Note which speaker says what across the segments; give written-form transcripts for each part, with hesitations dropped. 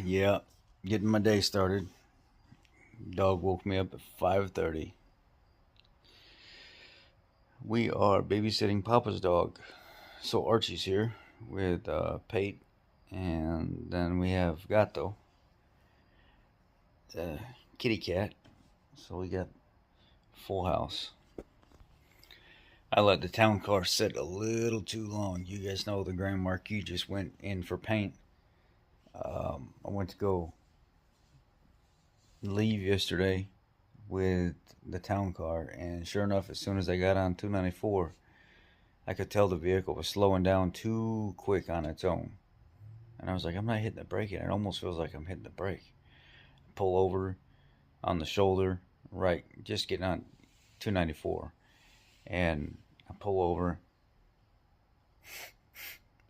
Speaker 1: Yeah, getting my day started. Dog woke me up at 5:30. We are babysitting Papa's dog. So Archie's here with Pate, and then we have Gato, the kitty cat. So we got full house. I let the town car sit a little too long. You guys know the Grand Marquis just went in for paint. I went to go leave yesterday with the town car, and sure enough, as soon as I got on 294, I could tell the vehicle was slowing down too quick on its own. And I was like, I'm not hitting the brake yet. It almost feels like I'm hitting the brake. Pull over on the shoulder, right, just getting on 294. And I pull over,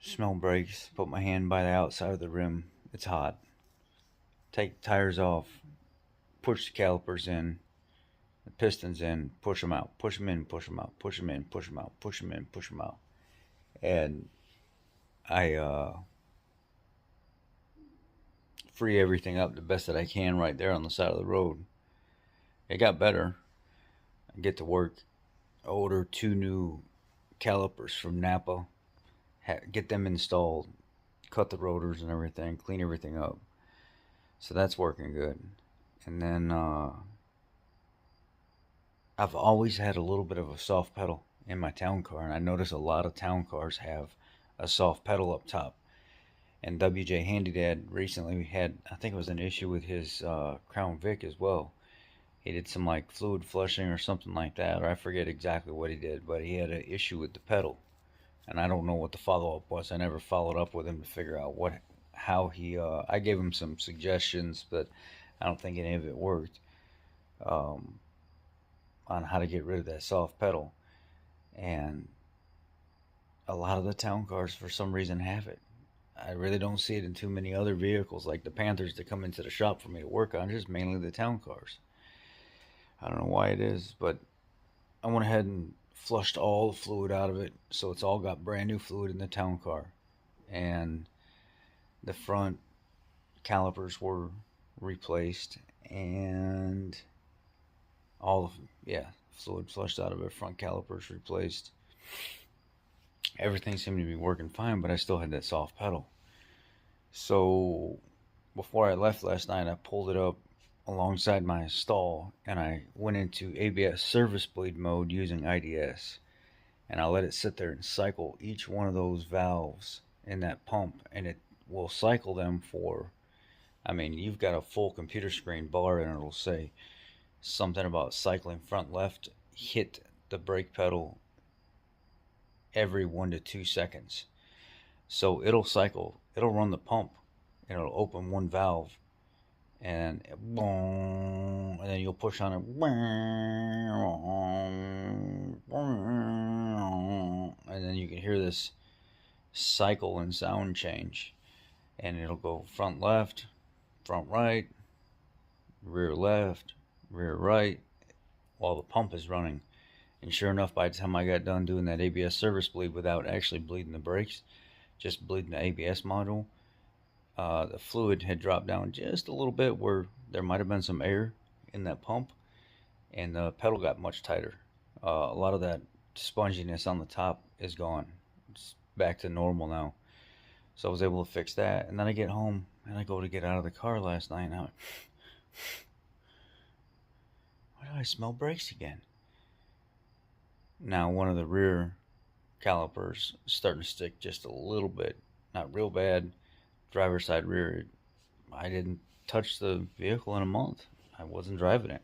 Speaker 1: smell brakes, put my hand by the outside of the rim. It's hot. Take the tires off, push the calipers in, the pistons in, push them out, push them in, push them out, push them in, push them out, push them in, push them out. And I free everything up the best that I can right there on the side of the road. It got better. I get to work, order two new calipers from Napa, get them installed, cut the rotors and everything, clean everything up. So that's working good. And then I've always had a little bit of a soft pedal in my town car, and I notice a lot of town cars have a soft pedal up top. And WJ Handy Dad recently had, I think it was an issue with his Crown Vic as well. He did some like fluid flushing or something like that, or I forget exactly what he did, but he had an issue with the pedal, and I don't know what the follow up was. I never followed up with him to figure out how he. I gave him some suggestions, but I don't think any of it worked um, on how to get rid of that soft pedal. And a lot of the town cars, for some reason, have it. I really don't see it in too many other vehicles like the Panthers that come into the shop for me to work on. Just mainly the town cars. I don't know why it is, but I went ahead and flushed all the fluid out of it, so it's all got brand new fluid in the town car. And the front calipers were replaced, and all of yeah, fluid flushed out of it. Front calipers replaced. Everything seemed to be working fine, but I still had that soft pedal. So before I left last night, I pulled it up alongside my stall and I went into ABS service bleed mode using IDS. And I let it sit there and cycle each one of those valves in that pump, and it will cycle them for, I mean, you've got a full computer screen bar and it'll say something about cycling front left, hit the brake pedal every 1 to 2 seconds. So it'll cycle, it'll run the pump, and it'll open one valve, and boom, and then you'll push on it, and then you can hear this cycle and sound change, and it'll go front left, front right, rear left, rear right, while the pump is running. And sure enough, by the time I got done doing that ABS service bleed without actually bleeding the brakes, just bleeding the ABS module, the fluid had dropped down just a little bit where there might have been some air in that pump, and the pedal got much tighter. A lot of that sponginess on the top is gone. It's back to normal now. So I was able to fix that. And then I get home and I go to get out of the car last night. And why do I smell brakes again? Now, one of the rear calipers is starting to stick just a little bit. Not real bad. Driver's side rear. I didn't touch the vehicle in a month. I wasn't driving it.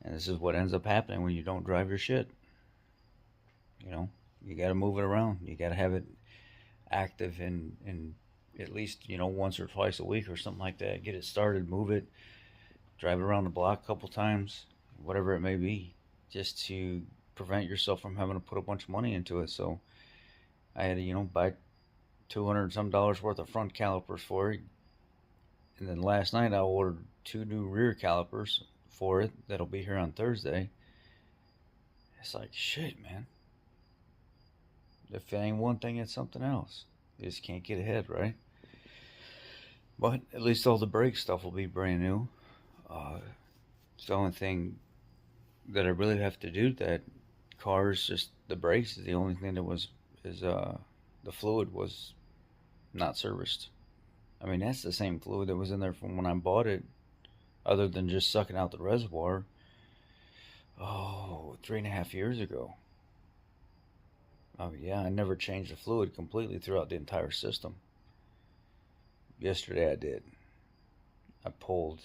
Speaker 1: And this is what ends up happening when you don't drive your shit. You know, you got to move it around. You got to have it active in at least, once or twice a week or something like that. Get it started, move it, drive it around the block a couple times, whatever it may be, just to prevent yourself from having to put a bunch of money into it. So I had to, buy $200 and some worth of front calipers for it. And then last night I ordered two new rear calipers for it that'll be here on Thursday. It's like, shit, man. If it ain't one thing, it's something else. You just can't get ahead, right? But at least all the brake stuff will be brand new. Uh, it's the only thing that I really have to do to that car is just the brakes is the only thing that was is the fluid was not serviced. I mean that's the same fluid that was in there from when I bought it, other than just sucking out the reservoir. Oh, 3.5 years ago. Oh yeah, I never changed the fluid completely throughout the entire system. Yesterday I did. I pulled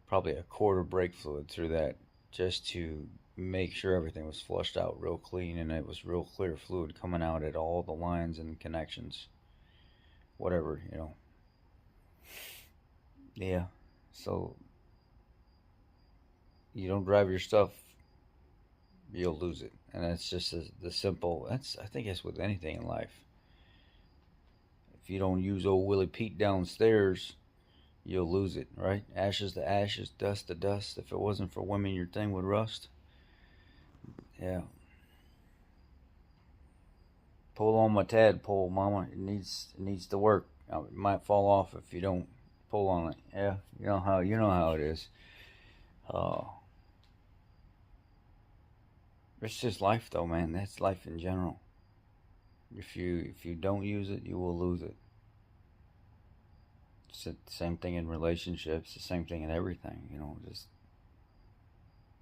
Speaker 1: probably a quart of brake fluid through that just to make sure everything was flushed out real clean and it was real clear fluid coming out at all the lines and connections. Whatever, you know. Yeah. So you don't drive your stuff, you'll lose it. And that's just the simple, that's, I think that's with anything in life. If you don't use old Willie Pete downstairs, you'll lose it, right? Ashes to ashes, dust to dust. If it wasn't for women, your thing would rust. Yeah. Pull on my tadpole, mama. It needs to work. It might fall off if you don't pull on it. Yeah, you know how it is. Uh, it's just life, though, man. That's life in general. If you don't use it, you will lose it. It's the same thing in relationships. The same thing in everything. Just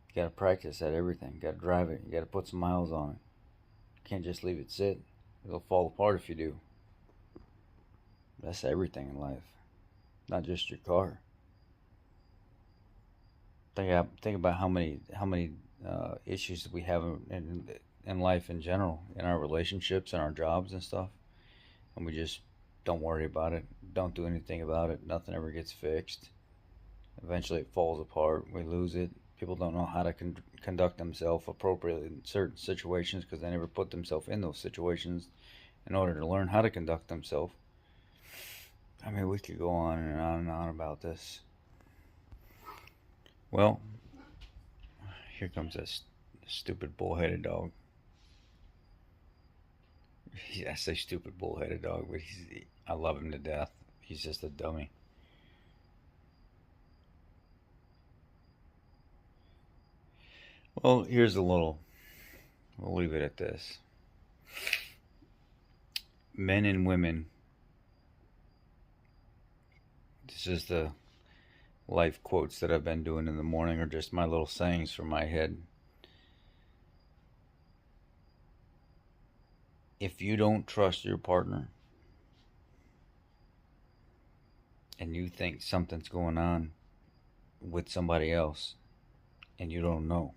Speaker 1: you gotta practice at everything. You gotta drive it. You gotta put some miles on it. You can't just leave it sit. It'll fall apart if you do. That's everything in life, not just your car. Think about how many issues we have in life in general, in our relationships and our jobs and stuff, and we just don't worry about it, don't do anything about it. Nothing ever gets fixed. Eventually, it falls apart. We lose it. People don't know how to conduct themselves appropriately in certain situations because they never put themselves in those situations in order to learn how to conduct themselves. I mean, we could go on and on and on about this. Well, here comes this stupid bullheaded dog. I say stupid bullheaded dog, but I love him to death. He's just a dummy. Well, here's a little. We'll leave it at this. Men and women. This is the life quotes that I've been doing in the morning, or just my little sayings from my head. If you don't trust your partner and you think something's going on with somebody else and you don't know,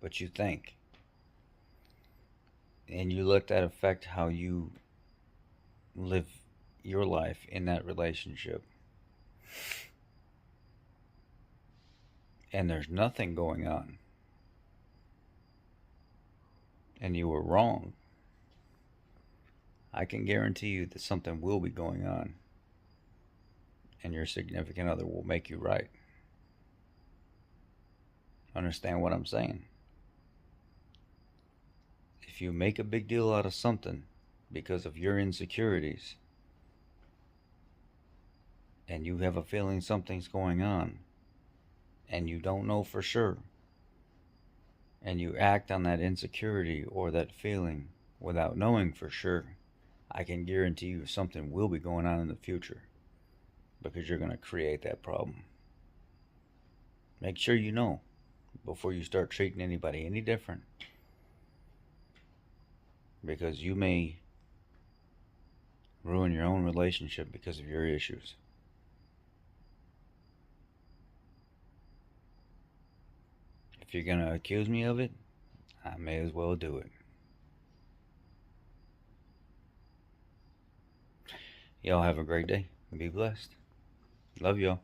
Speaker 1: but you think, and you let that affect how you live your life in that relationship, and there's nothing going on, and you were wrong, I can guarantee you that something will be going on, and your significant other will make you right. Understand what I'm saying? If you make a big deal out of something because of your insecurities, and you have a feeling something's going on, and you don't know for sure, and you act on that insecurity or that feeling without knowing for sure, I can guarantee you something will be going on in the future because you're going to create that problem. Make sure you know before you start treating anybody any different, because you may ruin your own relationship because of your issues. If you're going to accuse me of it, I may as well do it. Y'all have a great day. Be blessed. Love y'all.